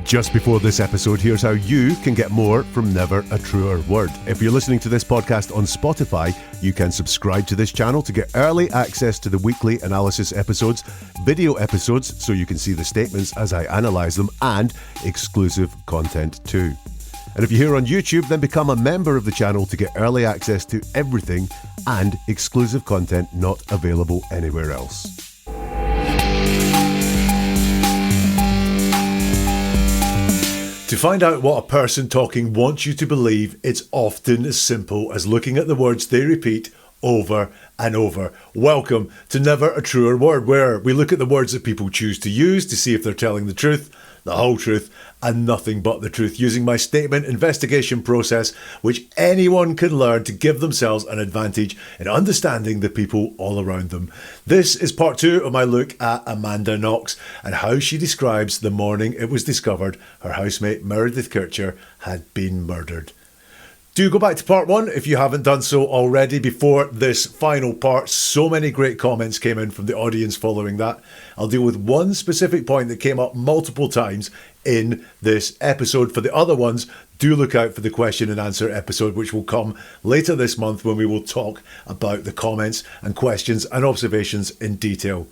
Just before this episode, here's how you can get more from Never a Truer Word. If you're listening to this podcast on Spotify, you can subscribe to this channel to get early access to the weekly analysis episodes, video episodes so you can see the statements as I analyse them, and exclusive content too. And if you're here on YouTube, then become a member of the channel to get early access to everything and exclusive content not available anywhere else. To find out what a person talking wants you to believe, it's often as simple as looking at the words they repeat over and over. Welcome to Never a Truer Word, where we look at the words that people choose to use to see if they're telling the truth, the whole truth, and nothing but the truth, using my statement investigation process, which anyone can learn to give themselves an advantage in understanding the people all around them. This is part 2 of my look at Amanda Knox and how she describes the morning it was discovered her housemate Meredith Kercher had been murdered. Do go back to part 1 if you haven't done so already before this final part. So many great comments came in from the audience following that. I'll deal with one specific point that came up multiple times in this episode. For the other ones, do look out for the question and answer episode, which will come later this month when we will talk about the comments and questions and observations in detail.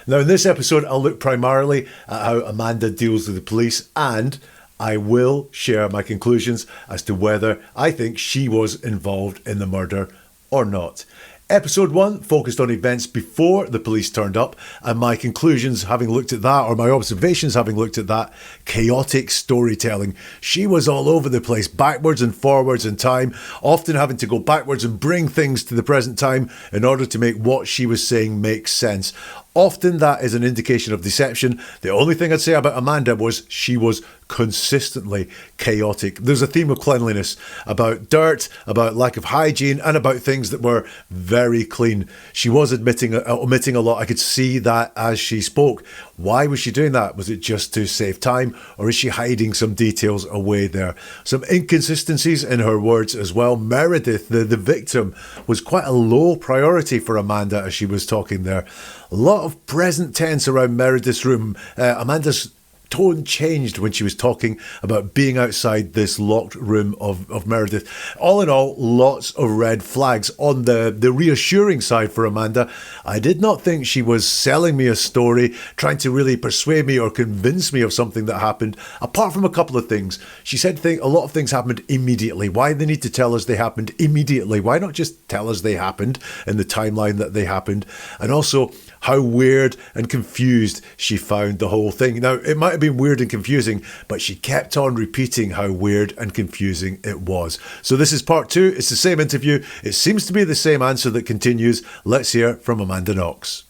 Now, in this episode, I'll look primarily at how Amanda deals with the police, and I will share my conclusions as to whether I think she was involved in the murder or not. Episode 1 focused on events before the police turned up, and my conclusions having looked at that, or my observations having looked at that, chaotic storytelling. She was all over the place, backwards and forwards in time, often having to go backwards and bring things to the present time in order to make what she was saying make sense. Often that is an indication of deception. The only thing I'd say about Amanda was she was consistently chaotic. There's a theme of cleanliness, about dirt, about lack of hygiene, and about things that were very clean. She was omitting a lot. I could see that as she spoke. Why was she doing that? Was it just to save time, or is she hiding some details away there? Some inconsistencies in her words as well. Meredith, the victim, was quite a low priority for Amanda as she was talking there. A lot of present tense around Meredith's room. Amanda's tone changed when she was talking about being outside this locked room of Meredith. All in all, lots of red flags. On the reassuring side for Amanda, I did not think she was selling me a story, trying to really persuade me or convince me of something that happened, apart from a couple of things. She said a lot of things happened immediately. Why they need to tell us they happened immediately? Why not just tell us they happened in the timeline that they happened? And also, how weird and confused she found the whole thing. Now, it might have been weird and confusing, but she kept on repeating how weird and confusing it was. So this is part 2. It's the same interview. It seems to be the same answer that continues. Let's hear from Amanda Knox.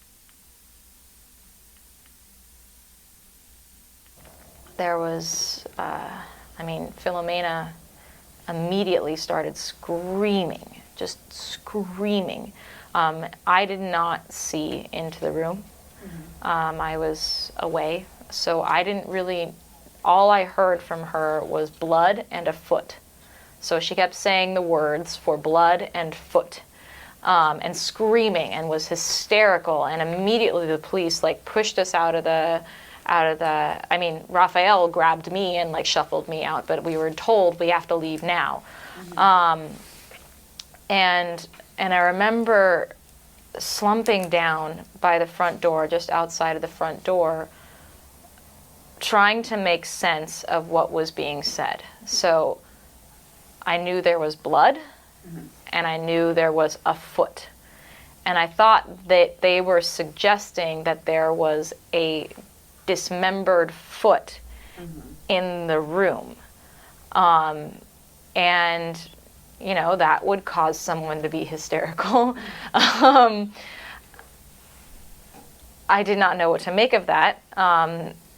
There was, Philomena immediately started screaming, just screaming. I did not see into the room. I was away, so I didn't really, all I heard from her was blood and a foot. So she kept saying the words for blood and foot, and screaming, and was hysterical, and immediately the police pushed us out of the, Raphael grabbed me and shuffled me out, but we were told we have to leave now. And I remember slumping down by the front door, just outside of the front door, trying to make sense of what was being said. So I knew there was blood, and I knew there was a foot. And I thought that they were suggesting that there was a dismembered foot in the room. And that would cause someone to be hysterical. I did not know what to make of that.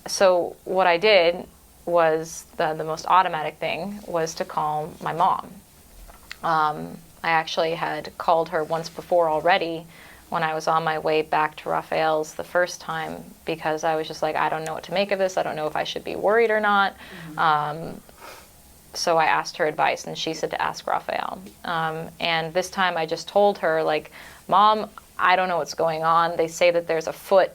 So what I did was, the most automatic thing was to call my mom. I actually had called her once before already when I was on my way back to Raphael's the first time, because I was just I don't know what to make of this. I don't know if I should be worried or not. So I asked her advice, and she said to ask Raphael. And this time I just told her, Mom, I don't know what's going on. They say that there's a foot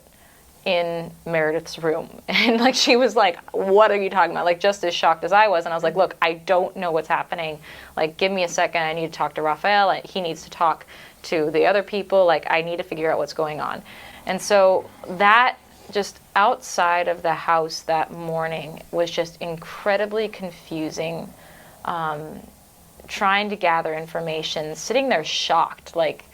in Meredith's room. And like, she was like, what are you talking about? Like, just as shocked as I was. And I was like, look, I don't know what's happening. Like, give me a second. I need to talk to Raphael. He needs to talk to the other people. Like, I need to figure out what's going on. And so that, just outside of the house that morning, was just incredibly confusing. Trying to gather information, sitting there shocked, like,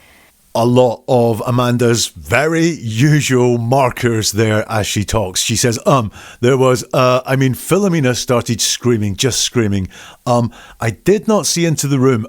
a lot of Amanda's very usual markers there as she talks. She says, there was, Philomena started screaming, just screaming. I did not see into the room.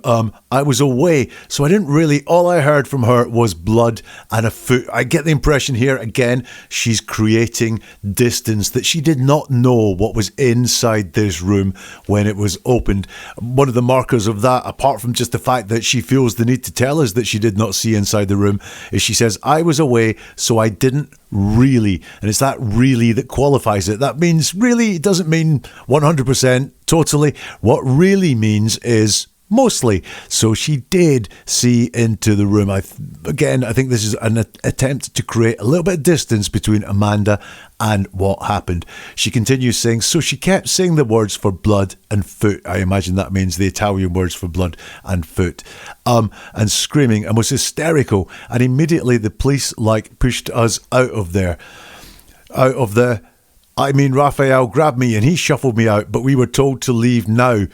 I was away, so I didn't really, all I heard from her was blood and a foot. I get the impression here, again, she's creating distance, that she did not know what was inside this room when it was opened. One of the markers of that, apart from just the fact that she feels the need to tell us that she did not see inside the room, is she says, I was away, so I didn't really. And it's that really that qualifies it. That means really, it doesn't mean 100% totally. What really means is mostly. So she did see into the room. I think this is an attempt to create a little bit of distance between Amanda and what happened. She continues saying, so she kept saying the words for blood and foot. I imagine that means the Italian words for blood and foot. And screaming and was hysterical. And immediately the police pushed us out of there. Raphael grabbed me and he shuffled me out, but we were told to leave now.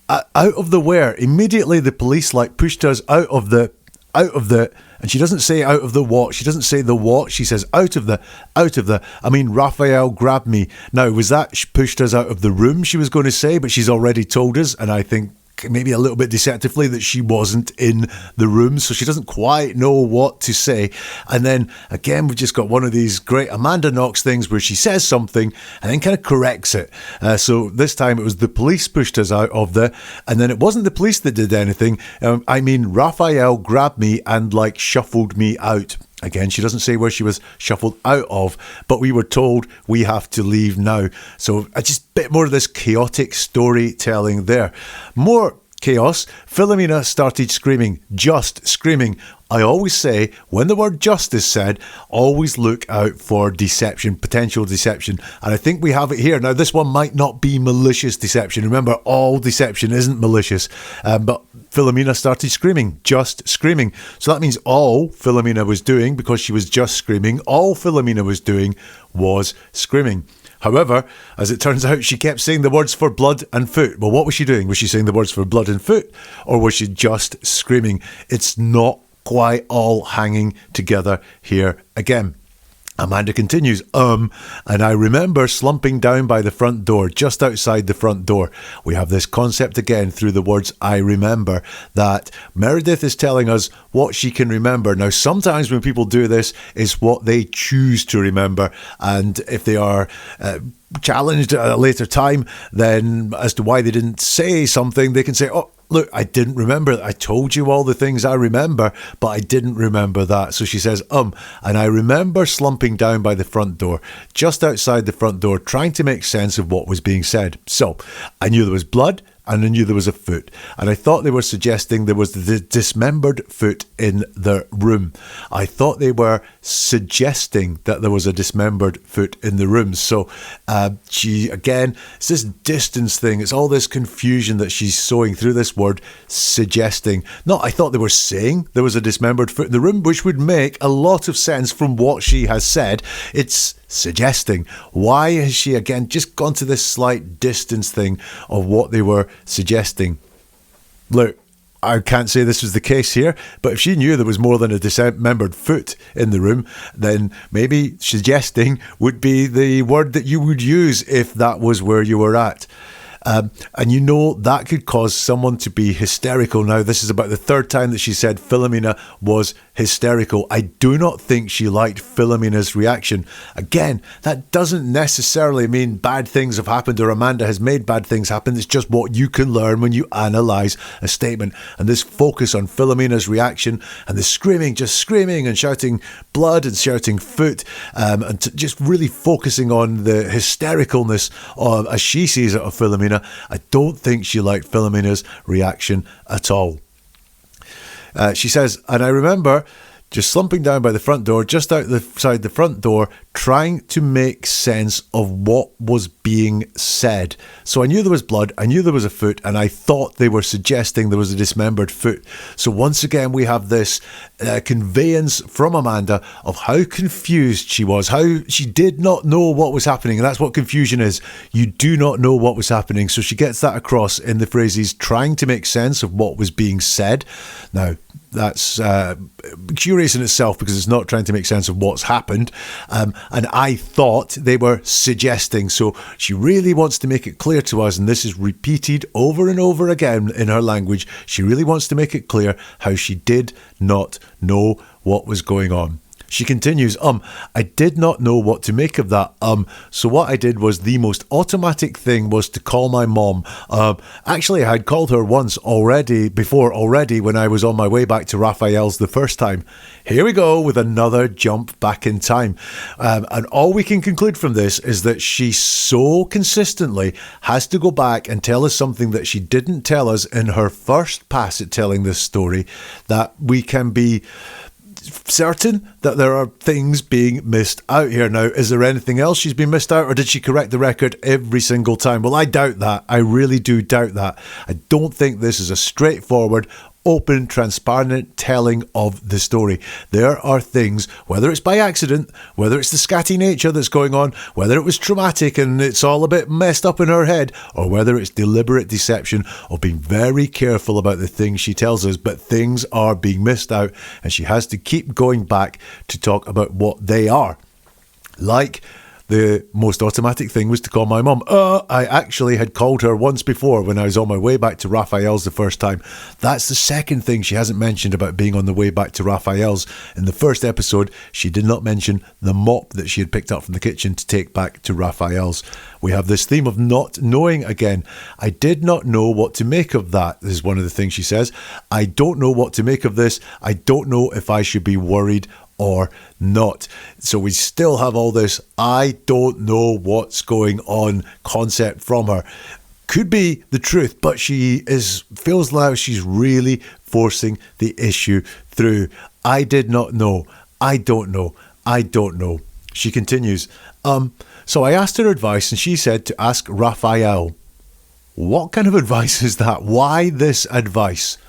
Out of the where? Immediately the police pushed us out of the, and she doesn't say out of the what, she doesn't say the what, she says out of the, Raphael grabbed me. Now, was that she pushed us out of the room, she was going to say, but she's already told us, and I think maybe a little bit deceptively, that she wasn't in the room, so she doesn't quite know what to say. And then again, we've just got one of these great Amanda Knox things where she says something and then kind of corrects it. So this time it was the police pushed us out of the, and then it wasn't the police that did anything. Raphael grabbed me and shuffled me out. Again, she doesn't say where she was shuffled out of, but we were told we have to leave now. So just a bit more of this chaotic storytelling there. More chaos. Philomena started screaming, just screaming. I always say, when the word just is said, always look out for deception, potential deception. And I think we have it here. Now, this one might not be malicious deception. Remember, all deception isn't malicious. But Philomena started screaming, just screaming. So that means all Philomena was doing, because she was just screaming, all Philomena was doing was screaming. However, as it turns out, she kept saying the words for blood and foot. Well, what was she doing? Was she saying the words for blood and foot? Or was she just screaming? It's not quite all hanging together here again. Amanda continues, and I remember slumping down by the front door, just outside the front door. We have this concept again through the words I remember, that Meredith is telling us what she can remember. Now, sometimes when people do this, it's what they choose to remember. And if they are challenged at a later time, then as to why they didn't say something, they can say, oh, look, I didn't remember. I told you all the things I remember, but I didn't remember that. So she says, and I remember slumping down by the front door, just outside the front door, trying to make sense of what was being said. So I knew there was blood, and I knew there was a foot. And I thought they were suggesting there was the dismembered foot in the room. I thought they were suggesting that there was a dismembered foot in the room. So she, again, it's this distance thing. It's all this confusion that she's sowing through this word, suggesting. No, I thought they were saying there was a dismembered foot in the room, which would make a lot of sense from what she has said. It's suggesting. Why has she, again, just gone to this slight distance thing of what they were suggesting? Look, I can't say this was the case here, but if she knew there was more than a dismembered foot in the room, then maybe suggesting would be the word that you would use if that was where you were at. And that could cause someone to be hysterical. Now, this is about the third time that she said Philomena was hysterical. I do not think she liked Philomena's reaction. Again, that doesn't necessarily mean bad things have happened or Amanda has made bad things happen. It's just what you can learn when you analyse a statement. And this focus on Philomena's reaction and the screaming, just screaming and shouting blood and shouting foot, and just really focusing on the hystericalness of, as she sees it, of Philomena. I don't think she liked Philomena's reaction at all. She says, and I remember just slumping down by the front door, just outside the front door, trying to make sense of what was being said. So I knew there was blood, I knew there was a foot, and I thought they were suggesting there was a dismembered foot. So once again, we have this conveyance from Amanda of how confused she was, how she did not know what was happening. And that's what confusion is. You do not know what was happening. So she gets that across in the phrases trying to make sense of what was being said. Now, that's curious in itself because it's not trying to make sense of what's happened. And I thought they were suggesting. So she really wants to make it clear to us, and this is repeated over and over again in her language. She really wants to make it clear how she did not know what was going on. She continues, I did not know what to make of that. So what I did was the most automatic thing was to call my mom. Actually, I had called her once already when I was on my way back to Raphael's the first time. Here we go with another jump back in time. And all we can conclude from this is that she so consistently has to go back and tell us something that she didn't tell us in her first pass at telling this story, that we can be certain that there are things being missed out here. Now, is there anything else she's been missed out, or did she correct the record every single time? Well, I doubt that. I really do doubt that. I don't think this is a straightforward, open, transparent telling of the story. There are things, whether it's by accident, whether it's the scatty nature that's going on, whether it was traumatic and it's all a bit messed up in her head, or whether it's deliberate deception or being very careful about the things she tells us, but things are being missed out and she has to keep going back to talk about what they are. Like, the most automatic thing was to call my mum. I actually had called her once before when I was on my way back to Raphael's the first time. That's the second thing she hasn't mentioned about being on the way back to Raphael's. In the first episode, she did not mention the mop that she had picked up from the kitchen to take back to Raphael's. We have this theme of not knowing again. I did not know what to make of that. This is one of the things she says. I don't know what to make of this. I don't know if I should be worried or not. So we still have all this I don't know what's going on concept from her. Could be the truth, but feels like she's really forcing the issue through. I did not know. I don't know. I don't know. She continues, so I asked her advice and she said to ask Raphael. What kind of advice is that? Why this advice?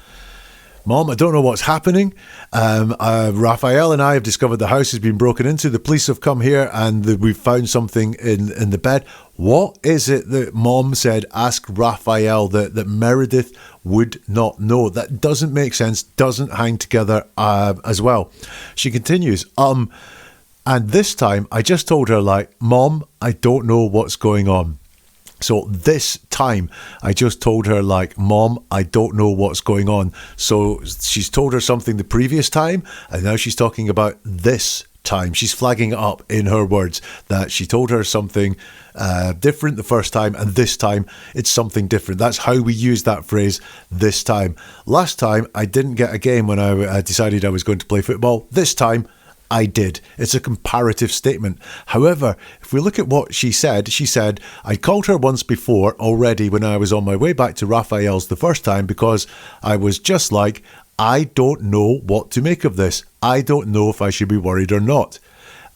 Mom, I don't know what's happening. Raphael and I have discovered the house has been broken into. The police have come here and we've found something in the bed. What is it that Mom said, ask Raphael, that Meredith would not know? That doesn't make sense, doesn't hang together as well. She continues, and this time I just told her, Mom, I don't know what's going on. So this time, I just told her, Mom, I don't know what's going on. So she's told her something the previous time, and now she's talking about this time. She's flagging it up in her words that she told her something different the first time, and this time it's something different. That's how we use that phrase, this time. Last time, I didn't get a game when I decided I was going to play football. This time, I did. It's a comparative statement. However, if we look at what she said, I called her once before already when I was on my way back to Raphael's the first time because I was just I don't know what to make of this. I don't know if I should be worried or not.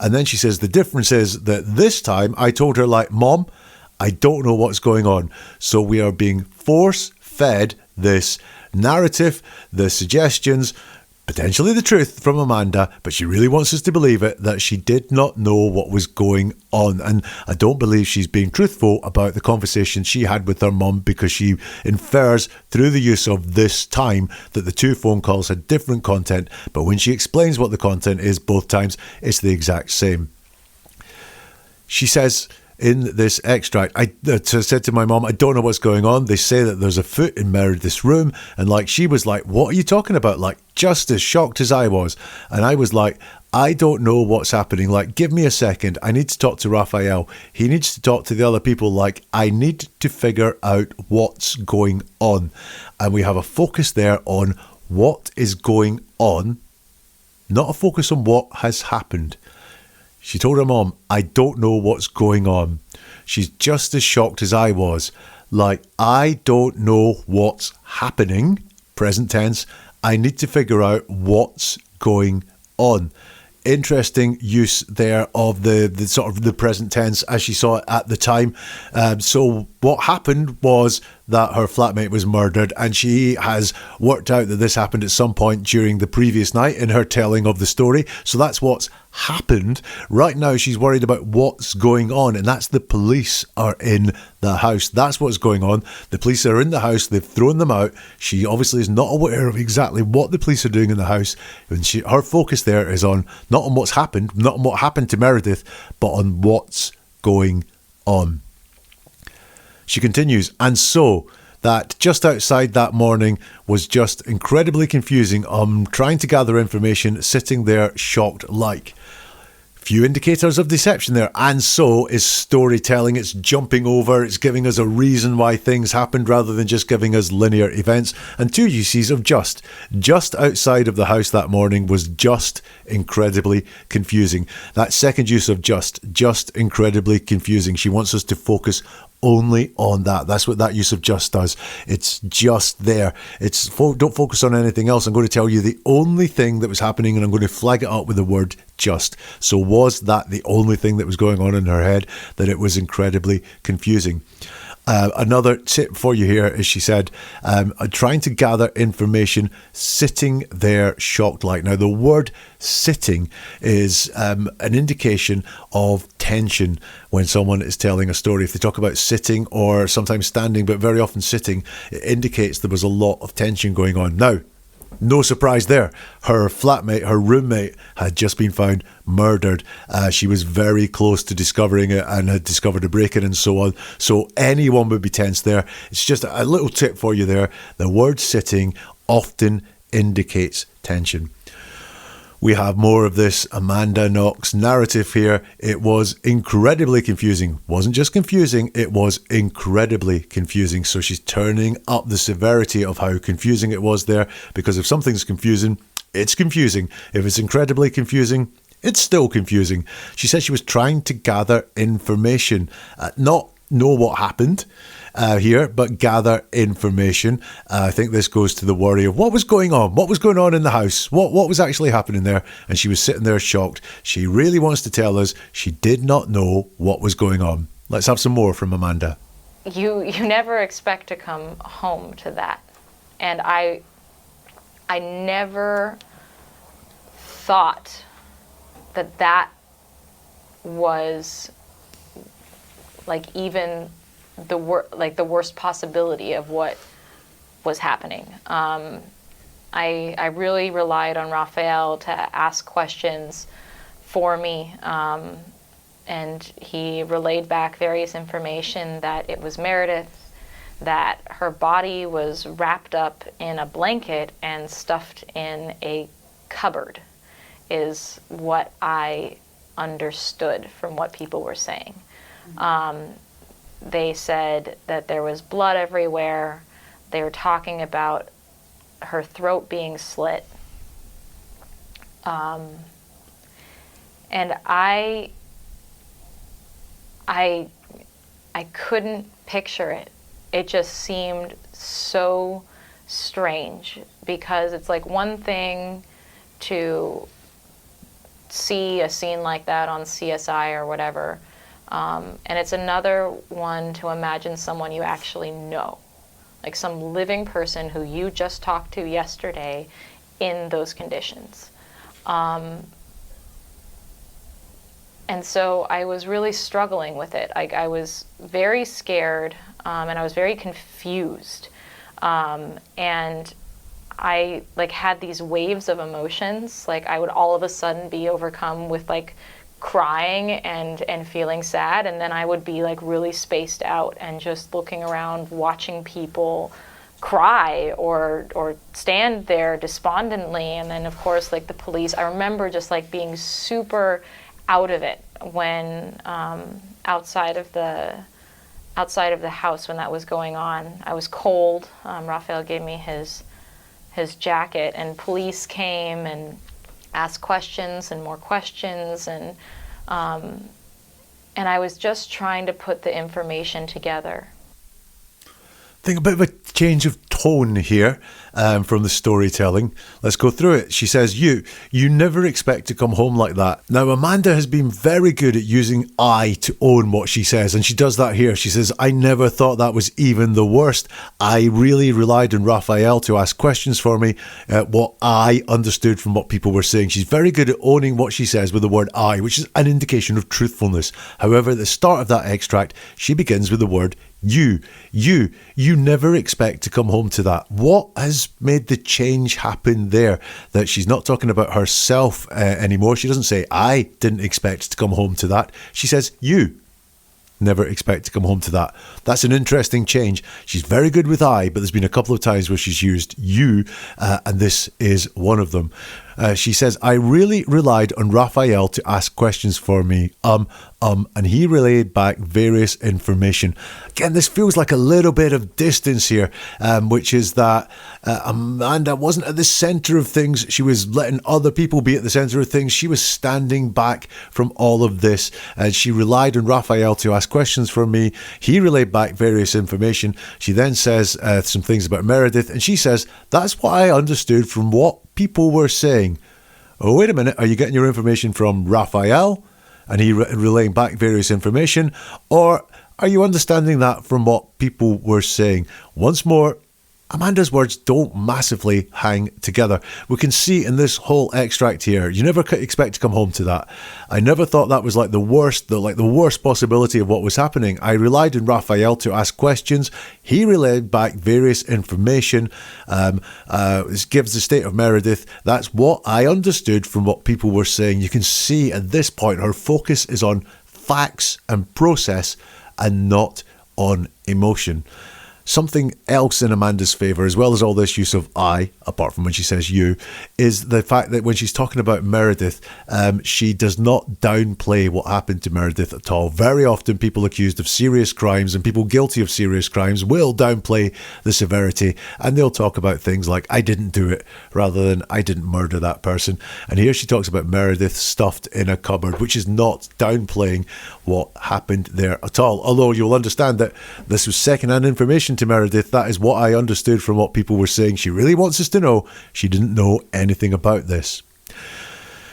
And then she says the difference is that this time I told her Mom, I don't know what's going on. So we are being force-fed this narrative, the suggestions, potentially the truth from Amanda, but she really wants us to believe it, that she did not know what was going on. And I don't believe she's being truthful about the conversation she had with her mum, because she infers through the use of this time that the two phone calls had different content, but when she explains what the content is both times, it's the exact same. She says in this extract, I said to my mom, I don't know what's going on. They say that there's a foot in Meredith's room. And she was like, what are you talking about? Just as shocked as I was. And I was like, I don't know what's happening. Give me a second. I need to talk to Raphael. He needs to talk to the other people. I need to figure out what's going on. And we have a focus there on what is going on, not a focus on what has happened. She told her mom, I don't know what's going on. She's just as shocked as I was. I don't know what's happening, present tense. I need to figure out what's going on. Interesting use there of the sort of the present tense as she saw it at the time. So what happened was that her flatmate was murdered, and she has worked out that this happened at some point during the previous night in her telling of the story. So that's what's happened. Right now she's worried about what's going on, and that's the police are in the house. That's what's going on. The police are in the house. They've thrown them out. She obviously is not aware of exactly what the police are doing in the house, and her focus there is on not on what's happened, not on what happened to Meredith, but on what's going on. She continues, and so that just outside that morning was just incredibly confusing. Trying to gather information, sitting there shocked like. Few indicators of deception there, and so is storytelling. It's jumping over, it's giving us a reason why things happened rather than just giving us linear events. And two uses of just outside of the house that morning was just incredibly confusing. That second use of just incredibly confusing. She wants us to focus only on that. That's what that use of just does. It's just there. Don't focus on anything else. I'm going to tell you the only thing that was happening, and I'm going to flag it up with the word just. So was that the only thing that was going on in her head, that it was incredibly confusing? Another tip for you here is, she said, trying to gather information, sitting there shocked like. Now, the word sitting is an indication of tension when someone is telling a story. If they talk about sitting or sometimes standing, but very often sitting, it indicates there was a lot of tension going on. Now, no surprise there. Her flatmate, her roommate, had just been found murdered. She was very close to discovering it and had discovered a break-in and so on. So anyone would be tense there. It's just a little tip for you there. The word sitting often indicates tension. We have more of this Amanda Knox narrative here. It was incredibly confusing. Wasn't just confusing, it was incredibly confusing. So she's turning up the severity of how confusing it was there, because if something's confusing, it's confusing. If it's incredibly confusing, it's still confusing. She said she was trying to gather information, not know what happened here, but gather information. I think this goes to the worry of what was going on in the house, what was actually happening there. And she was sitting there shocked. She really wants to tell us she did not know what was going on. Let's have some more from Amanda. You never expect to come home to that. And I never thought that was like even the worst possibility of what was happening. I really relied on Raphael to ask questions for me, and he relayed back various information that it was Meredith, that her body was wrapped up in a blanket and stuffed in a cupboard, is what I understood from what people were saying. They said that there was blood everywhere. They were talking about her throat being slit. And I couldn't picture it. It just seemed so strange, because it's like one thing to see a scene like that on CSI or whatever, and it's another one to imagine someone you actually know, like some living person who you just talked to yesterday in those conditions. And so I was really struggling with it. I was very scared, and I was very confused. And I had these waves of emotions. Like I would all of a sudden be overcome with crying and feeling sad, and then I would be really spaced out and just looking around watching people cry or stand there despondently. And then of course the police, I remember just being super out of it when outside of the house when that was going on. I was cold. Raphael gave me his jacket, and police came and asked questions and more questions, and I was just trying to put the information together. I think a bit of a change of tone here from the storytelling. Let's go through it. She says, you never expect to come home like that. Now, Amanda has been very good at using I to own what she says, and she does that here. She says, I never thought that was even the worst. I really relied on Raphael to ask questions for me, what I understood from what people were saying. She's very good at owning what she says with the word I, which is an indication of truthfulness. However, at the start of that extract, she begins with the word you never expect to come home to that. What has made the change happen there? That she's not talking about herself anymore. She doesn't say, I didn't expect to come home to that. She says, you never expect to come home to that. That's an interesting change. She's very good with I, but there's been a couple of times where she's used you, and this is one of them. She says, I really relied on Raphael to ask questions for me, and he relayed back various information. Again, this feels like a little bit of distance here, which is that Amanda wasn't at the centre of things. She was letting other people be at the centre of things. She was standing back from all of this, and she relied on Raphael to ask questions for me. He relayed back various information. She then says some things about Meredith, and she says, that's what I understood from what people were saying. Oh, wait a minute, are you getting your information from Raphael and he relaying back various information, or are you understanding that from what people were saying? Once more, Amanda's words don't massively hang together. We can see in this whole extract here, you never expect to come home to that. I never thought that was like the worst possibility of what was happening. I relied on Raphael to ask questions. He relayed back various information. This gives the state of Meredith. That's what I understood from what people were saying. You can see at this point her focus is on facts and process and not on emotion. Something else in Amanda's favour, as well as all this use of I, apart from when she says you, is the fact that when she's talking about Meredith, she does not downplay what happened to Meredith at all. Very often people accused of serious crimes and people guilty of serious crimes will downplay the severity, and they'll talk about things like, I didn't do it, rather than I didn't murder that person. And here she talks about Meredith stuffed in a cupboard, which is not downplaying what happened there at all. Although you'll understand that this was second-hand information to Meredith. That is what I understood from what people were saying. She really wants us to know she didn't know anything about this.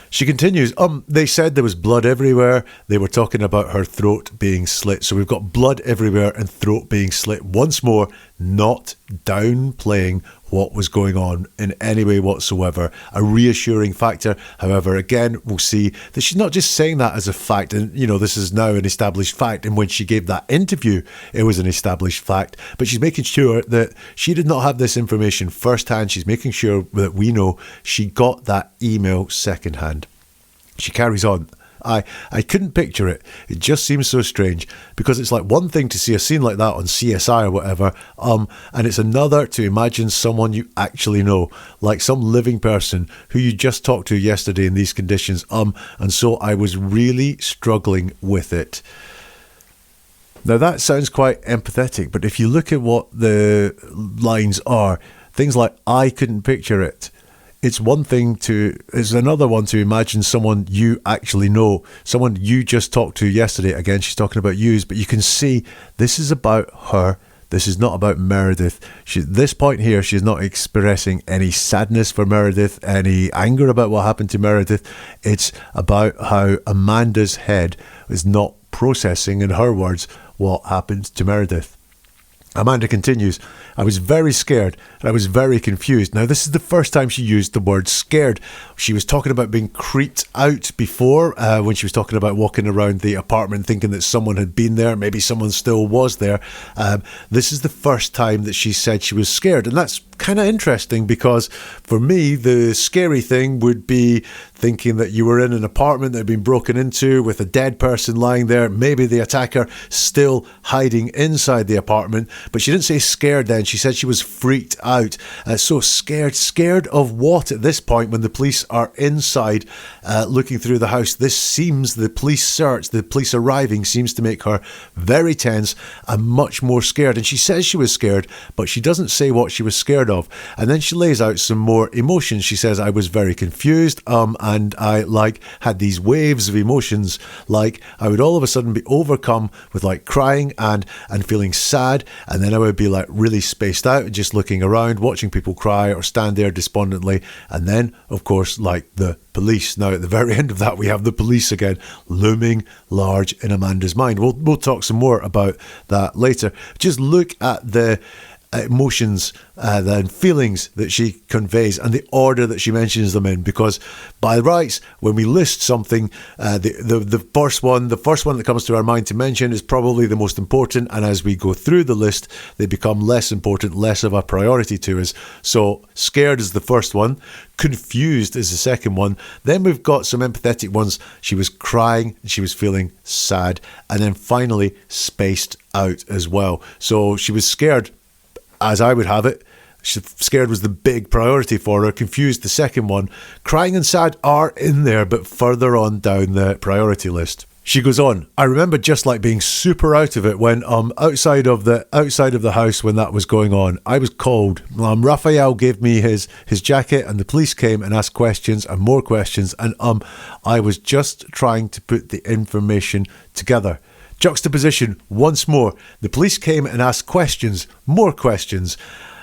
She continues, they said there was blood everywhere. They were talking about her throat being slit. So we've got blood everywhere and throat being slit. Once more, not downplaying what was going on in any way whatsoever. A reassuring factor. However, again, we'll see that she's not just saying that as a fact. And, this is now an established fact. And when she gave that interview, it was an established fact. But she's making sure that she did not have this information firsthand. She's making sure that we know she got that email secondhand. She carries on. I couldn't picture it. It just seems so strange, because it's like one thing to see a scene like that on CSI or whatever, and it's another to imagine someone you actually know, like some living person who you just talked to yesterday in these conditions, and so I was really struggling with it. Now that sounds quite empathetic, but if you look at what the lines are, things like, I couldn't picture it. It's another one to imagine someone you actually know, someone you just talked to yesterday. Again, she's talking about yous, but you can see this is about her. This is not about Meredith. This point here, she's not expressing any sadness for Meredith, any anger about what happened to Meredith. It's about how Amanda's head is not processing, in her words, what happened to Meredith. Amanda continues, I was very scared and I was very confused. Now, this is the first time she used the word scared. She was talking about being creeped out before, when she was talking about walking around the apartment thinking that someone had been there, maybe someone still was there. This is the first time that she said she was scared. And that's kind of interesting, because for me, the scary thing would be thinking that you were in an apartment that had been broken into with a dead person lying there, maybe the attacker still hiding inside the apartment. But she didn't say scared then. She said she was freaked out. So scared of what at this point when the police are inside looking through the house? This seems, the police search, the police arriving seems to make her very tense and much more scared. And she says she was scared, but she doesn't say what she was scared of. And then she lays out some more emotions. She says, I was very confused, and I had these waves of emotions, like I would all of a sudden be overcome with crying and feeling sad, and then I would be like really spaced out, just looking around, watching people cry or stand there despondently. And then, of course, like the police. Now, at the very end of that, we have the police again, looming large in Amanda's mind. We'll talk some more about that later. Just look at the emotions and feelings that she conveys and the order that she mentions them in, because by rights, when we list something, the first one that comes to our mind to mention is probably the most important, and as we go through the list they become less important, less of a priority to us. So scared is the first one, confused is the second one, then we've got some empathetic ones. She was crying, she was feeling sad, and then finally spaced out as well. So she was scared, as I would have it. Scared was the big priority for her. Confused, the second one. Crying and sad are in there, but further on down the priority list. She goes on, I remember just like being super out of it when outside of the house when that was going on. I was cold. Raphael gave me his jacket and the police came and asked questions and more questions, and I was just trying to put the information together. Juxtaposition once more. The police came and asked questions, more questions.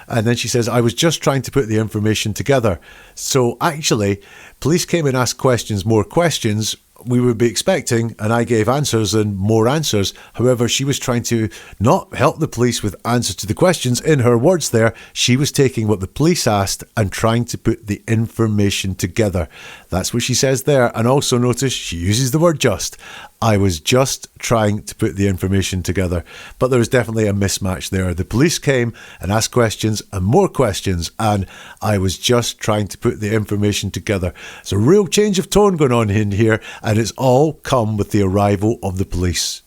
And then she says, I was just trying to put the information together. So actually, police came and asked questions, more questions. We would be expecting, and I gave answers and more answers. However, she was trying to not help the police with answers to the questions. In her words there, she was taking what the police asked and trying to put the information together. That's what she says there. And also notice she uses the word just. I was just trying to put the information together. But there was definitely a mismatch there. The police came and asked questions and more questions, and I was just trying to put the information together. It's a real change of tone going on in here, and it's all come with the arrival of the police.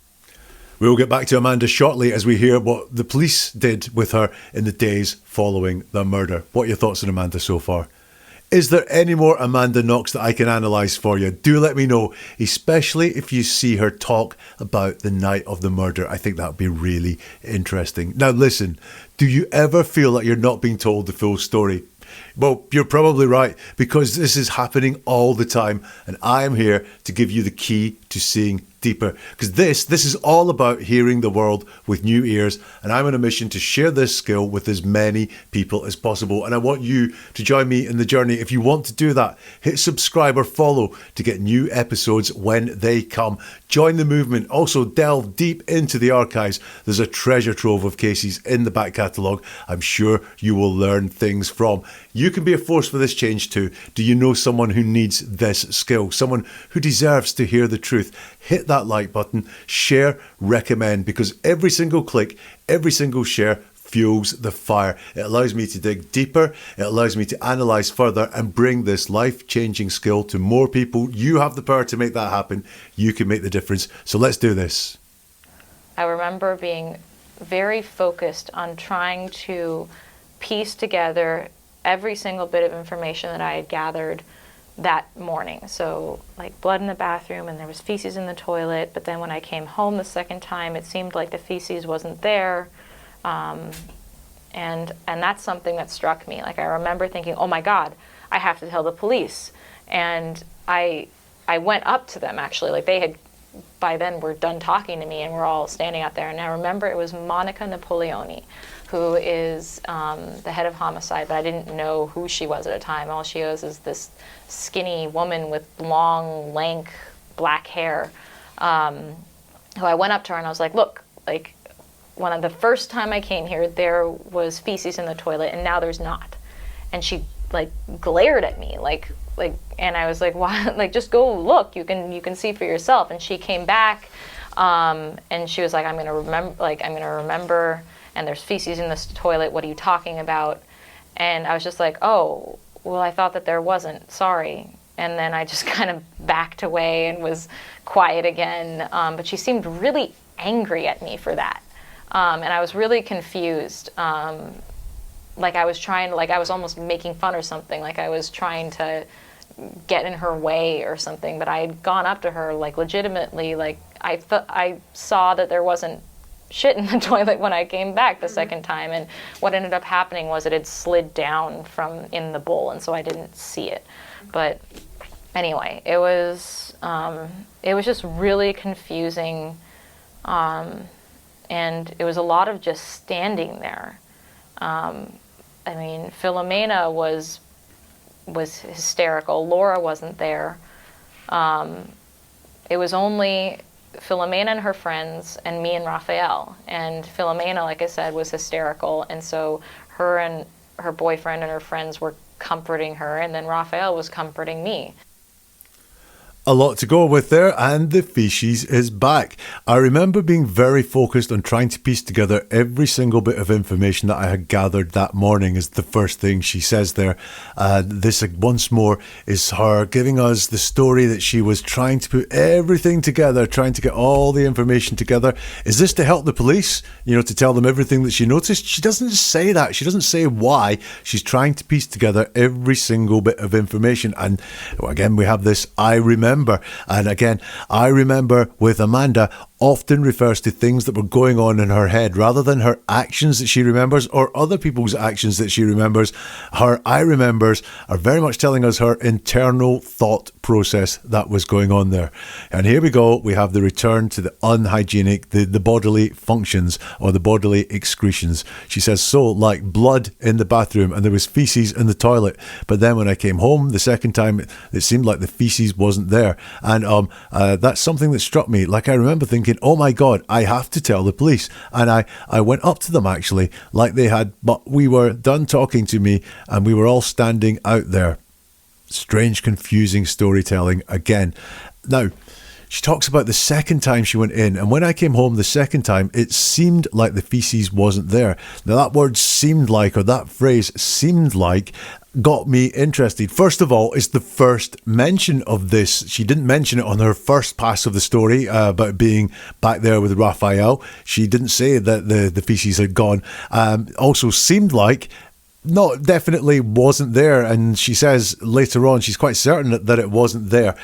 We'll get back to Amanda shortly as we hear what the police did with her in the days following the murder. What are your thoughts on Amanda so far? Is there any more Amanda Knox that I can analyse for you? Do let me know, especially if you see her talk about the night of the murder. I think that would be really interesting. Now listen, do you ever feel like you're not being told the full story? Well, you're probably right, because this is happening all the time, and I am here to give you the key to seeing deeper, because this is all about hearing the world with new ears, and I'm on a mission to share this skill with as many people as possible, and I want you to join me in the journey. If you want to do that, hit subscribe or follow to get new episodes when they come. Join the movement. Also delve deep into the archives. There's a treasure trove of cases in the back catalogue I'm sure you will learn things from. You can be a force for this change too. Do you know someone who needs this skill? Someone who deserves to hear the truth? Hit that like button, share, recommend, because every single click, every single share fuels the fire. It allows me to dig deeper. It allows me to analyse further and bring this life-changing skill to more people. You have the power to make that happen. You can make the difference. So let's do this. I remember being very focused on trying to piece together every single bit of information that I had gathered that morning. So like blood in the bathroom, and there was feces in the toilet, but then when I came home the second time, it seemed like the feces wasn't there. And that's something that struck me. Like I remember thinking, oh my God, I have to tell the police. And I went up to them actually, like they had by then were done talking to me and we're all standing out there. And I remember it was Monica Napoleoni, who is the head of homicide, but I didn't know who she was at the time. All she was is this skinny woman with long, lank, black hair, who I went up to her and I was like, look, like when the first time I came here, there was feces in the toilet and now there's not. And she like glared at me, like, and I was like, why? Like, just go look, you can see for yourself. And she came back, and she was like, I'm gonna remember, and there's feces in this toilet, what are you talking about? And I was just like, oh, well, I thought that there wasn't, sorry. And then I just kind of backed away and was quiet again. But she seemed really angry at me for that. And I was really confused. Like I was almost making fun or something, like I was trying to get in her way or something. But I had gone up to her, like legitimately, like I saw that there wasn't shit in the toilet when I came back the second time, and what ended up happening was it had slid down from in the bowl, and so I didn't see it. But anyway, it was just really confusing. And it was a lot of just standing there. I mean, Philomena was hysterical. Laura wasn't there. It was only Philomena and her friends and me and Raphael. And Philomena, like I said, was hysterical. And so her and her boyfriend and her friends were comforting her, and then Raphael was comforting me. A lot to go with there, and the feces is back. I remember being very focused on trying to piece together every single bit of information that I had gathered that morning, is the first thing she says there. This, once more, is her giving us the story that she was trying to put everything together, trying to get all the information together. Is this to help the police? You know, to tell them everything that she noticed? She doesn't say that. She doesn't say why. She's trying to piece together every single bit of information. And again, we have this I remember. And again, I remember with Amanda often refers to things that were going on in her head rather than her actions that she remembers or other people's actions that she remembers. Her I remembers are very much telling us her internal thought process that was going on there. And here we go. We have the return to the unhygienic, the bodily functions or the bodily excretions. She says, so like blood in the bathroom and there was feces in the toilet. But then when I came home the second time, it seemed like the feces wasn't there. And that's something that struck me. Like I remember thinking, oh my God, I have to tell the police. And I went up to them actually, like they had, but we were done talking to me and we were all standing out there. Strange, confusing storytelling again. Now, she talks about the second time she went in, and when I came home the second time, it seemed like the feces wasn't there. Now that word seemed like, or that phrase seemed like, got me interested. First of all, it's the first mention of this. She didn't mention it on her first pass of the story about being back there with Raphael. She didn't say that the feces had gone. Also seemed like, no, definitely wasn't there. And she says later on, she's quite certain that it wasn't there,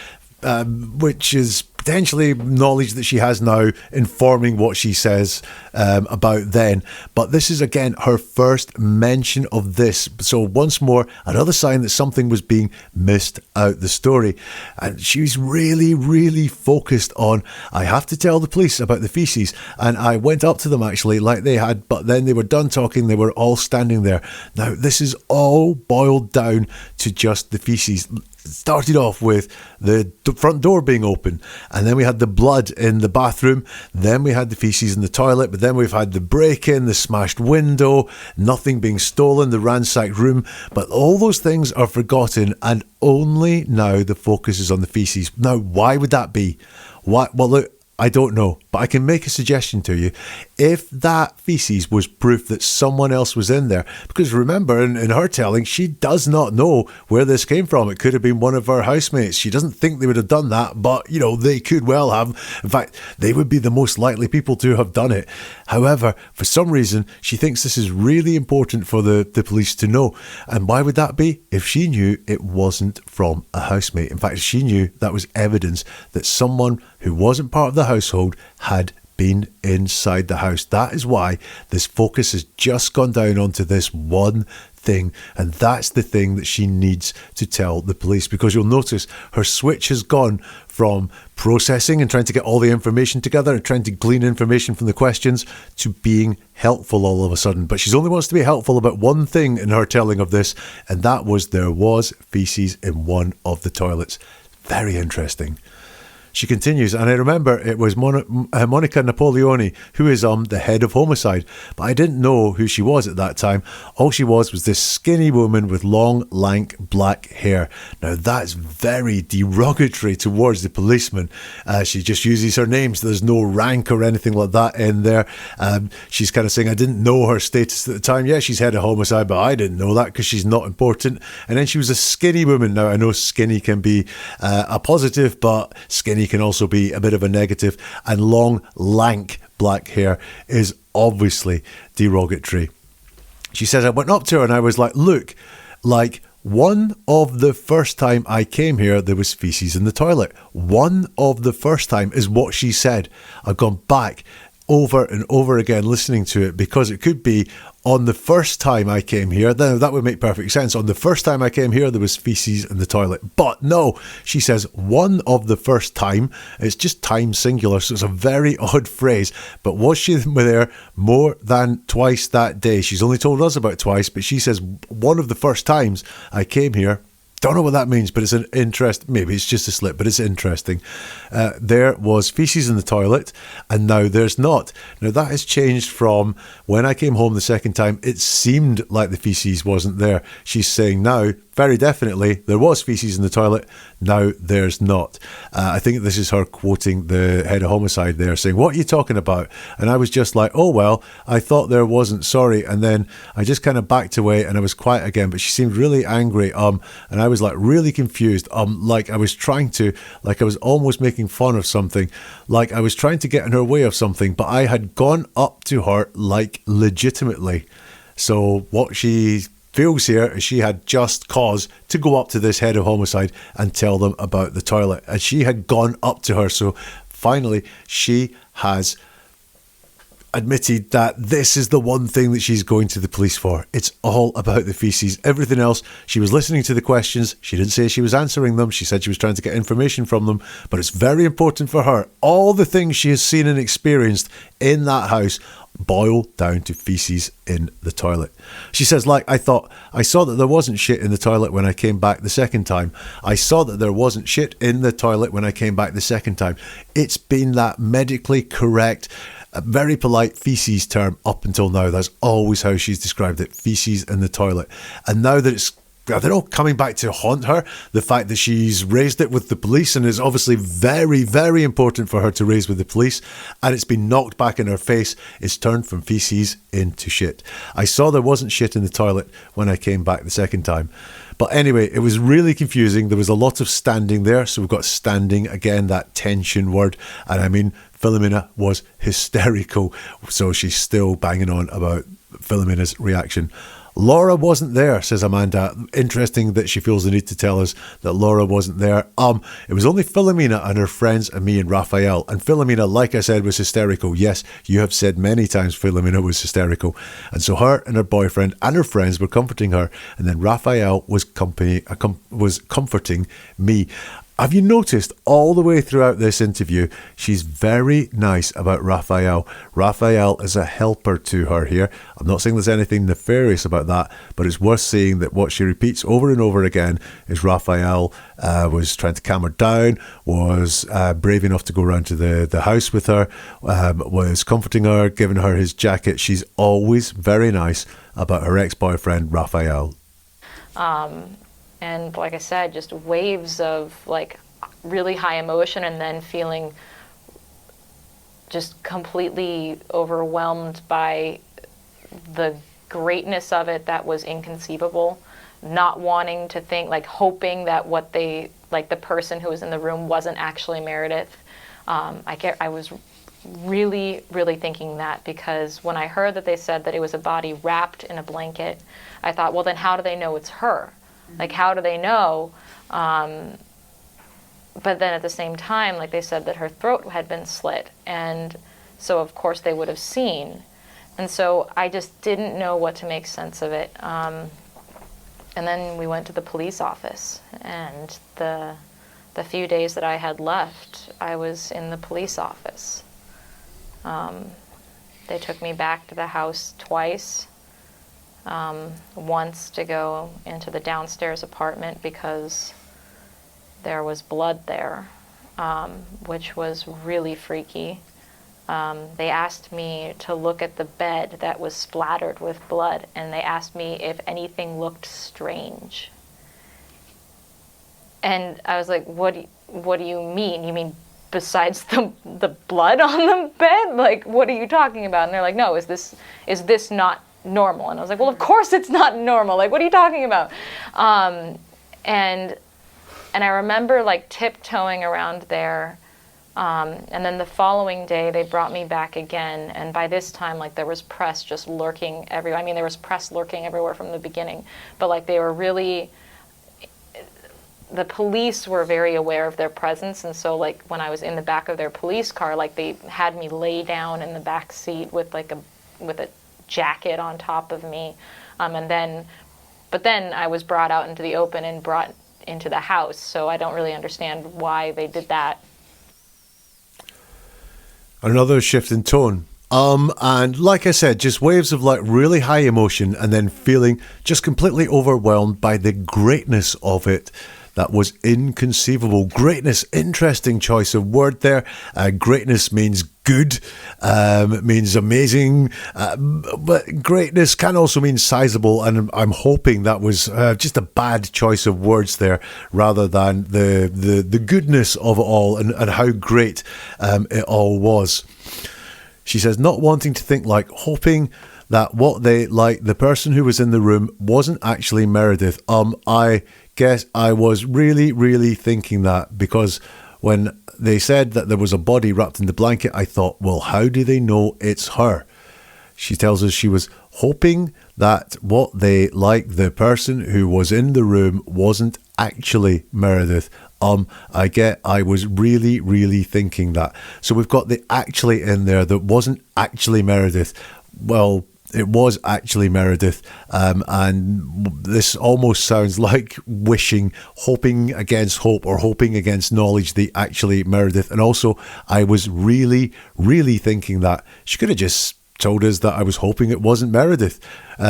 which is potentially knowledge that she has now informing what she says about then. But this is again her first mention of this. So once more, another sign that something was being missed out the story. And she's really, really focused on, I have to tell the police about the feces. And I went up to them actually like they had, but then they were done talking. They were all standing there. Now this is all boiled down to just the feces. It started off with the front door being open, and then we had the blood in the bathroom, then we had the feces in the toilet, but then we've had the break-in, the smashed window, nothing being stolen, the ransacked room, but all those things are forgotten, and only now the focus is on the feces. Now, why would that be? Why? Well, look, I don't know, but I can make a suggestion to you. If that feces was proof that someone else was in there, because remember, in her telling, she does not know where this came from. It could have been one of her housemates. She doesn't think they would have done that, but, you know, they could well have. In fact, they would be the most likely people to have done it. However, for some reason, she thinks this is really important for the police to know. And why would that be? If she knew it wasn't from a housemate. In fact, she knew that was evidence that someone who wasn't part of the household had been inside the house. That is why this focus has just gone down onto this one thing, and that's the thing that she needs to tell the police, because you'll notice her switch has gone from processing and trying to get all the information together and trying to glean information from the questions to being helpful all of a sudden. But she only wants to be helpful about one thing in her telling of this, and that was there was feces in one of the toilets. Very interesting. She continues, and I remember it was Monica Napoleoni, who is the head of homicide, but I didn't know who she was at that time. All she was this skinny woman with long, lank, black hair. Now that's very derogatory towards the policeman. She just uses her name, so there's no rank or anything like that in there. She's kind of saying, I didn't know her status at the time. Yeah, she's head of homicide, but I didn't know that because she's not important. And then she was a skinny woman. Now I know skinny can be a positive, but skinny can also be a bit of a negative, and long, lank black hair is obviously derogatory. She says, I went up to her and I was like, look, like one of the first time I came here, there was feces in the toilet. One of the first time is what she said. I've gone back over and over again listening to it, because it could be on the first time I came here. Now, that would make perfect sense. On the first time I came here, there was feces in the toilet. But no, she says one of the first time. It's just time singular, so it's a very odd phrase. But was she there more than twice that day? She's only told us about twice, but she says one of the first times I came here. Don't know what that means, but it's an interest. Maybe it's just a slip, but it's interesting. There was feces in the toilet, and now there's not. Now that has changed from when I came home the second time. It seemed like the feces wasn't there. She's saying now, very definitely, there was feces in the toilet. Now there's not. I think this is her quoting the head of homicide there, saying, "What are you talking about?" And I was just like, "Oh, well, I thought there wasn't, sorry." And then I just kind of backed away and I was quiet again, but she seemed really angry. And I was like really confused. Like I was almost making fun of something. Like I was trying to get in her way of something, but I had gone up to her like legitimately. So what she feels here is she had just cause to go up to this head of homicide and tell them about the toilet. And she had gone up to her. So finally, she has admitted that this is the one thing that she's going to the police for. It's all about the feces. Everything else, she was listening to the questions. She didn't say she was answering them. She said she was trying to get information from them. But it's very important for her. All the things she has seen and experienced in that house boil down to feces in the toilet. She says, like, I saw that there wasn't shit in the toilet when I came back the second time. I saw that there wasn't shit in the toilet when I came back the second time. It's been that medically correct, very polite feces term up until now. That's always how she's described it, feces in the toilet. And now that they're all coming back to haunt her, the fact that she's raised it with the police, and it's obviously very, very important for her to raise with the police, and it's been knocked back in her face, it's turned from feces into shit. I saw there wasn't shit in the toilet when I came back the second time. But anyway, it was really confusing. There was a lot of standing there. So we've got standing again, that tension word. And I mean, Philomena was hysterical. So she's still banging on about Philomena's reaction. Laura wasn't there, says Amanda. Interesting that she feels the need to tell us that Laura wasn't there. It was only Philomena and her friends and me and Raphael. And Philomena, like I said, was hysterical. Yes, you have said many times Philomena was hysterical. And so her and her boyfriend and her friends were comforting her. And then Raphael was comforting me. Have you noticed all the way throughout this interview, she's very nice about Raphael. Raphael is a helper to her here. I'm not saying there's anything nefarious about that, but it's worth saying that what she repeats over and over again is Raphael was trying to calm her down, was brave enough to go around to the house with her, was comforting her, giving her his jacket. She's always very nice about her ex-boyfriend, Raphael. And like I said, just waves of like really high emotion and then feeling just completely overwhelmed by the greatness of it that was inconceivable. Not wanting to think, like hoping that the person who was in the room wasn't actually Meredith. I was really, really thinking that, because when I heard that they said that it was a body wrapped in a blanket, I thought, well, then how do they know it's her? Like, how do they know? But then at the same time, like they said that her throat had been slit. And so, of course, they would have seen. And so I just didn't know what to make sense of it. And then we went to the police office. And the few days that I had left, I was in the police office. They took me back to the house twice. Once to go into the downstairs apartment because there was blood there, which was really freaky. They asked me to look at the bed that was splattered with blood, and they asked me if anything looked strange. And I was like, what do you mean? You mean besides the blood on the bed? Like, what are you talking about? And they're like, no, is this not normal? And I was like, well, of course it's not normal. Like, what are you talking about? And I remember like tiptoeing around there. And then the following day they brought me back again. And by this time, like there was press just lurking everywhere. I mean, there was press lurking everywhere from the beginning, but like they were really the police were very aware of their presence, and so like when I was in the back of their police car, like they had me lay down in the back seat with a jacket on top of me, but then I was brought out into the open and brought into the house, so I don't really understand why they did that. Another shift in tone. And like I said, just waves of like really high emotion and then feeling just completely overwhelmed by the greatness of it. That was inconceivable. Greatness, interesting choice of word there. Greatness means good, means amazing, but greatness can also mean sizable, and I'm hoping that was just a bad choice of words there, rather than the goodness of it all and how great it all was. She says, not wanting to think, like hoping that what they like, the person who was in the room wasn't actually Meredith. I guess I was really thinking that, because when they said that there was a body wrapped in the blanket, I thought, well, how do they know it's her? She tells us she was hoping that what they like, the person who was in the room, wasn't actually Meredith. I was really thinking that. So we've got the actually in there, that wasn't actually Meredith. Well, it was actually Meredith, and this almost sounds like wishing, hoping against hope, or hoping against knowledge, the actually Meredith. And also, I was really thinking that. She could have just told us that I was hoping it wasn't Meredith.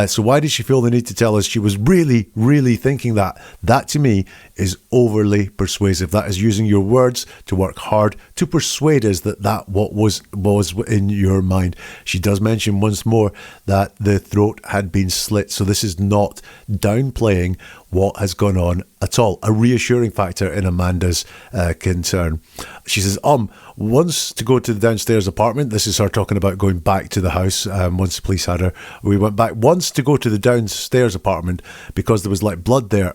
So why did she feel the need to tell us she was really thinking that? That to me is overly persuasive. That is using your words to work hard to persuade us that what was in your mind. She does mention once more that the throat had been slit. So this is not downplaying what has gone on at all. A reassuring factor in Amanda's concern. She says, once to go to the downstairs apartment. This is her talking about going back to the house once the police had her. We went back once to go to the downstairs apartment because there was like blood there,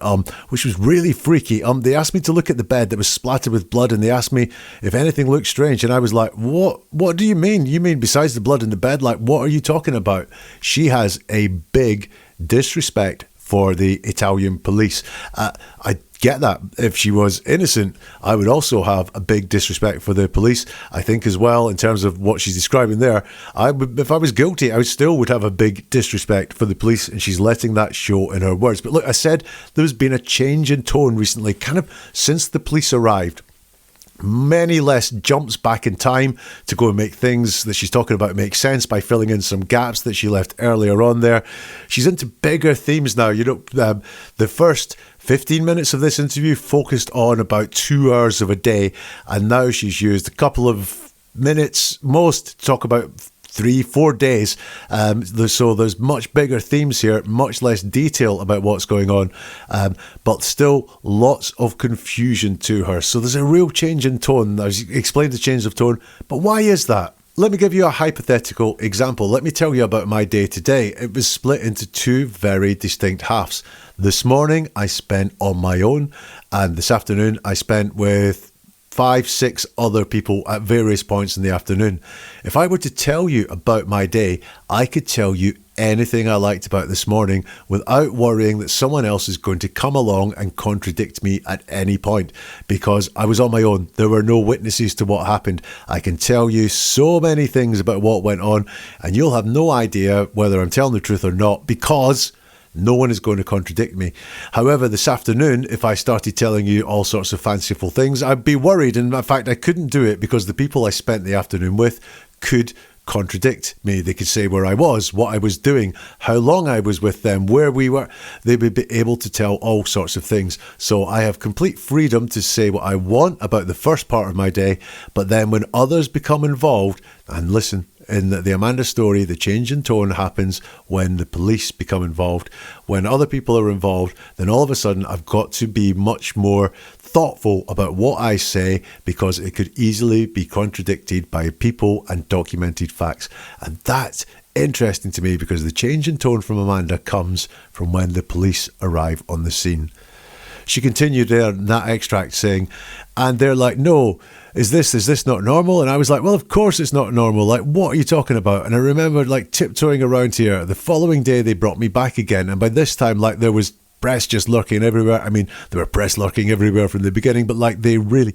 which was really freaky. They asked me to look at the bed that was splattered with blood, and they asked me if anything looked strange, and I was like, what do you mean? You mean besides the blood in the bed? Like, what are you talking about? She has a big disrespect for the Italian police. I get that. If she was innocent, I would also have a big disrespect for the police. I think as well, in terms of what she's describing there, if I was guilty, I still would have a big disrespect for the police, and she's letting that show in her words. But look, I said there's been a change in tone recently, kind of since the police arrived. Many less jumps back in time to go and make things that she's talking about make sense by filling in some gaps that she left earlier on there. She's into bigger themes now. The first 15 minutes of this interview focused on about 2 hours of a day, and now she's used a couple of minutes most to talk about 3-4 days. So there's much bigger themes here, much less detail about what's going on, but still lots of confusion to her. So there's a real change in tone. I've explained the change of tone, but why is that? Let me give you a hypothetical example. Let me tell you about my day today. It was split into two very distinct halves. This morning I spent on my own, and this afternoon I spent with 5-6 other people at various points in the afternoon. If I were to tell you about my day, I could tell you anything I liked about this morning without worrying that someone else is going to come along and contradict me at any point, because I was on my own. There were no witnesses to what happened. I can tell you so many things about what went on, and you'll have no idea whether I'm telling the truth or not, because no one is going to contradict me. However, this afternoon, if I started telling you all sorts of fanciful things, I'd be worried. And in fact, I couldn't do it because the people I spent the afternoon with could contradict me. They could say where I was, what I was doing, how long I was with them, where we were. They would be able to tell all sorts of things. So I have complete freedom to say what I want about the first part of my day. But then when others become involved, and listen, in the Amanda story, the change in tone happens when the police become involved. When other people are involved, then all of a sudden I've got to be much more thoughtful about what I say, because it could easily be contradicted by people and documented facts. And that's interesting to me, because the change in tone from Amanda comes from when the police arrive on the scene. She continued there in that extract saying, and they're like, no, is this not normal? And I was like, well, of course it's not normal. Like, what are you talking about? And I remember like tiptoeing around here. The following day, they brought me back again. And by this time, like, there was press just lurking everywhere. I mean, there were press lurking everywhere from the beginning, but like the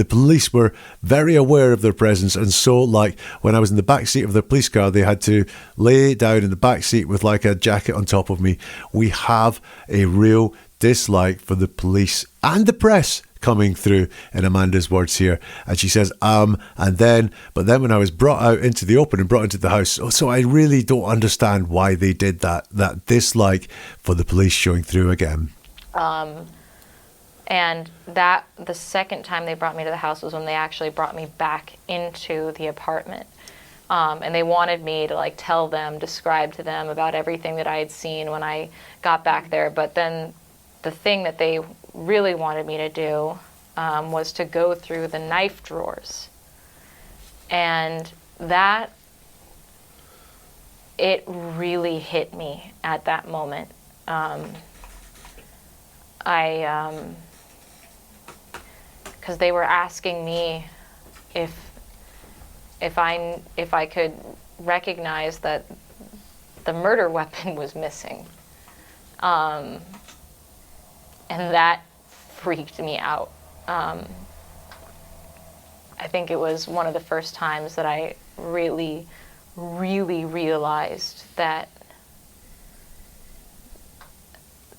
police were very aware of their presence. And so like when I was in the back seat of the police car, they had to lay down in the back seat with like a jacket on top of me. We have a real dislike for the police and the press coming through in Amanda's words here. And she says, but then when I was brought out into the open and brought into the house, so I really don't understand why they did that dislike for the police showing through again. And that the second time they brought me to the house was when they actually brought me back into the apartment. And they wanted me to like describe to them about everything that I had seen when I got back there. But then the thing that they really wanted me to do was to go through the knife drawers. And that, it really hit me at that moment. Because they were asking me if I could recognize that the murder weapon was missing. And that freaked me out. I think it was one of the first times that I really, really realized that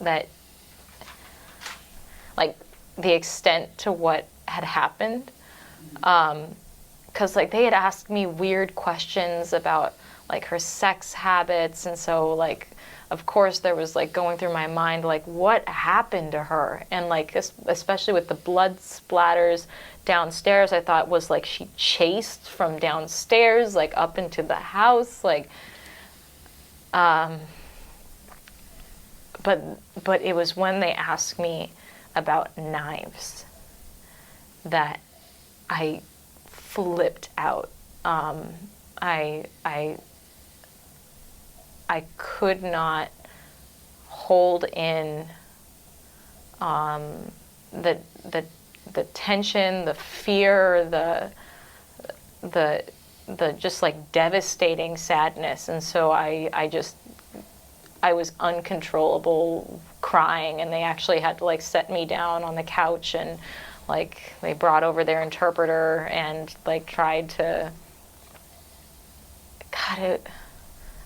like the extent to what had happened. Because like they had asked me weird questions about like her sex habits, and so like of course there was like going through my mind like what happened to her, and like especially with the blood splatters downstairs, I thought was like she chased from downstairs like up into the house, like but it was when they asked me about knives that I flipped out. I could not hold in the tension, the fear, the just like devastating sadness, and so I was uncontrollable crying, and they actually had to like set me down on the couch, and like they brought over their interpreter and like tried to. God,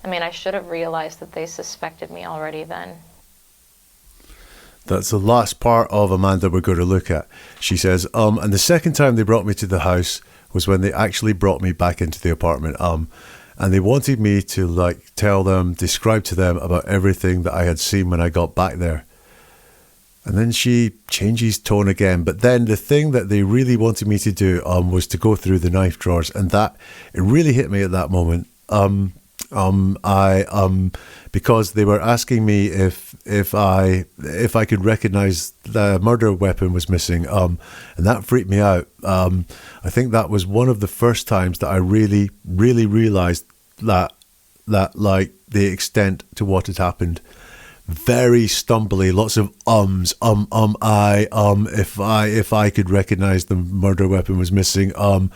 I should have realized that they suspected me already then. That's the last part of Amanda we're going to look at. She says, and the second time they brought me to the house was when they actually brought me back into the apartment. And they wanted me to like describe to them about everything that I had seen when I got back there. And then she changes tone again. But then the thing that they really wanted me to do was to go through the knife drawers. And that, it really hit me at that moment. Because they were asking me if I could recognize the murder weapon was missing, and that freaked me out. I think that was one of the first times that I really, really realized that like the extent to what had happened. Very stumbly, lots of if I could recognize the murder weapon was missing, and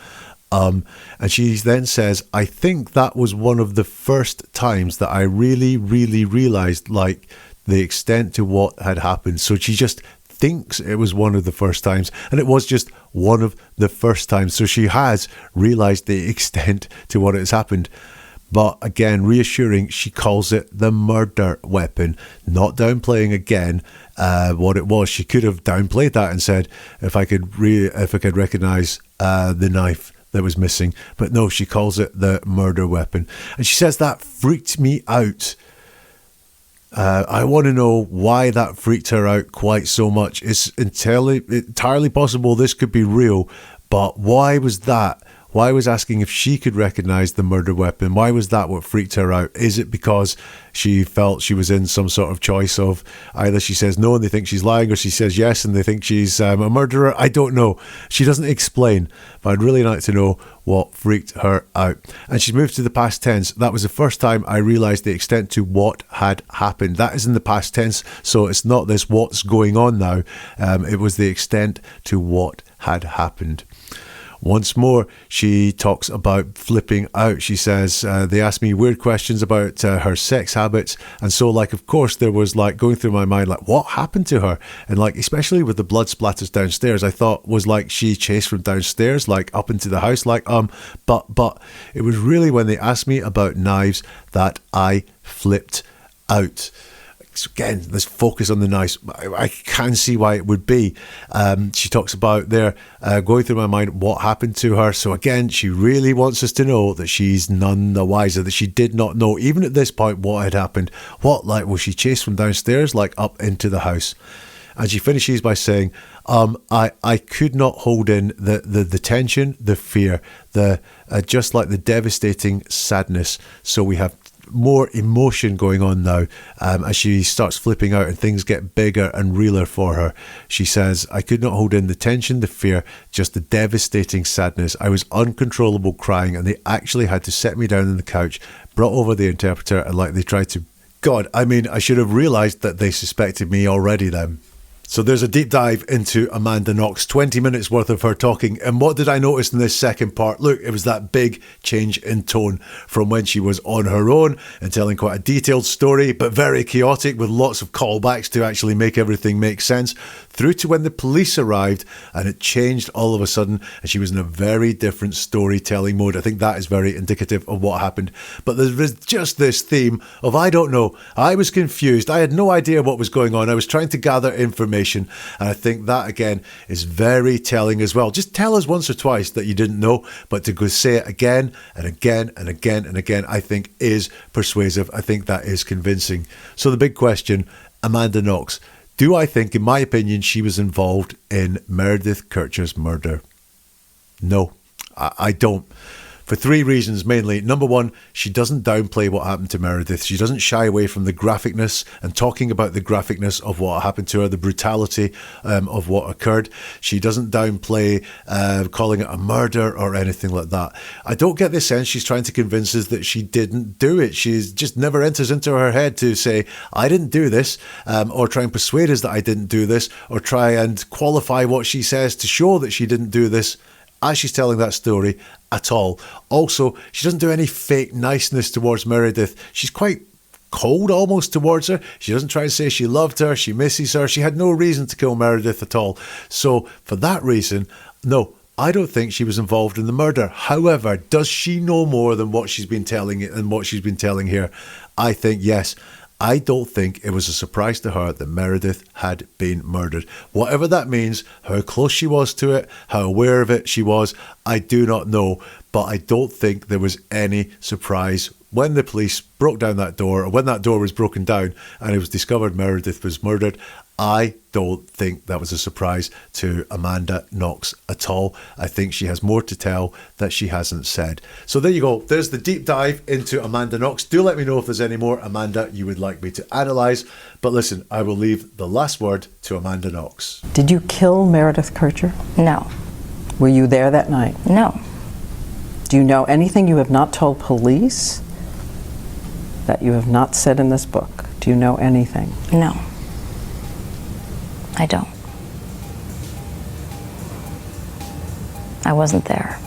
she then says, I think that was one of the first times that I really, really realized like the extent to what had happened. So she just thinks it was one of the first times, and it was just one of the first times. So she has realized the extent to what has happened. But again, reassuring, she calls it the murder weapon, not downplaying again what it was. She could have downplayed that and said, if I could recognize the knife that was missing, but no, she calls it the murder weapon. And she says that freaked me out. I want to know why that freaked her out quite so much. It's entirely possible this could be real, but why was that? Why was asking if she could recognize the murder weapon? Why was that what freaked her out? Is it because she felt she was in some sort of choice of either she says no and they think she's lying, or she says yes and they think she's a murderer? I don't know. She doesn't explain, but I'd really like to know what freaked her out. And she's moved to the past tense. That was the first time I realized the extent to what had happened. That is in the past tense, so it's not this what's going on now. It was the extent to what had happened. Once more, she talks about flipping out. She says, they asked me weird questions about her sex habits. And so, like, of course, there was like going through my mind, like, what happened to her? And like, especially with the blood splatters downstairs, I thought was like she chased from downstairs, like up into the house, like, but it was really when they asked me about knives that I flipped out. So again, let's focus on the knives. I can see why it would be. She talks about there, going through my mind, what happened to her. So again, she really wants us to know that she's none the wiser, that she did not know, even at this point, what had happened. What, like, was she chased from downstairs, like up into the house? And she finishes by saying, I could not hold in the tension, the fear, just like the devastating sadness. So we have more emotion going on now as she starts flipping out and things get bigger and realer for her. She says, I could not hold in the tension, the fear, just the devastating sadness. I was uncontrollable crying, and they actually had to set me down on the couch, brought over the interpreter, and like they tried to... God, I mean, I should have realised that they suspected me already then. So there's a deep dive into Amanda Knox, 20 minutes worth of her talking. And what did I notice in this second part? Look, it was that big change in tone from when she was on her own and telling quite a detailed story, but very chaotic with lots of callbacks to actually make everything make sense, through to when the police arrived and it changed all of a sudden and she was in a very different storytelling mode. I think that is very indicative of what happened. But there was just this theme of, I don't know, I was confused. I had no idea what was going on. I was trying to gather information. And I think that, again, is very telling as well. Just tell us once or twice that you didn't know, but to go say it again and again and again and again, I think is persuasive. I think that is convincing. So the big question, Amanda Knox, do I think, in my opinion, she was involved in Meredith Kercher's murder? No, I don't. For three reasons mainly. Number one, she doesn't downplay what happened to Meredith. She doesn't shy away from the graphicness and talking about the graphicness of what happened to her, the brutality of what occurred. She doesn't downplay calling it a murder or anything like that. I don't get the sense she's trying to convince us that she didn't do it. She just never enters into her head to say, I didn't do this, or try and persuade us that I didn't do this, or try and qualify what she says to show that she didn't do this as she's telling that story at all. Also, she doesn't do any fake niceness towards Meredith. She's quite cold almost towards her. She doesn't try to say she loved her, she misses her. She had no reason to kill Meredith at all. So for that reason, no, I don't think she was involved in the murder. However, does she know more than what she's been telling and what she's been telling here? I think yes. I don't think it was a surprise to her that Meredith had been murdered. Whatever that means, how close she was to it, how aware of it she was, I do not know. But I don't think there was any surprise when the police broke down that door, or when that door was broken down and it was discovered Meredith was murdered. I don't think that was a surprise to Amanda Knox at all. I think she has more to tell that she hasn't said. So there you go. There's the deep dive into Amanda Knox. Do let me know if there's any more, Amanda, you would like me to analyse. But listen, I will leave the last word to Amanda Knox. Did you kill Meredith Kercher? No. Were you there that night? No. Do you know anything you have not told police that you have not said in this book? Do you know anything? No. I don't. I wasn't there.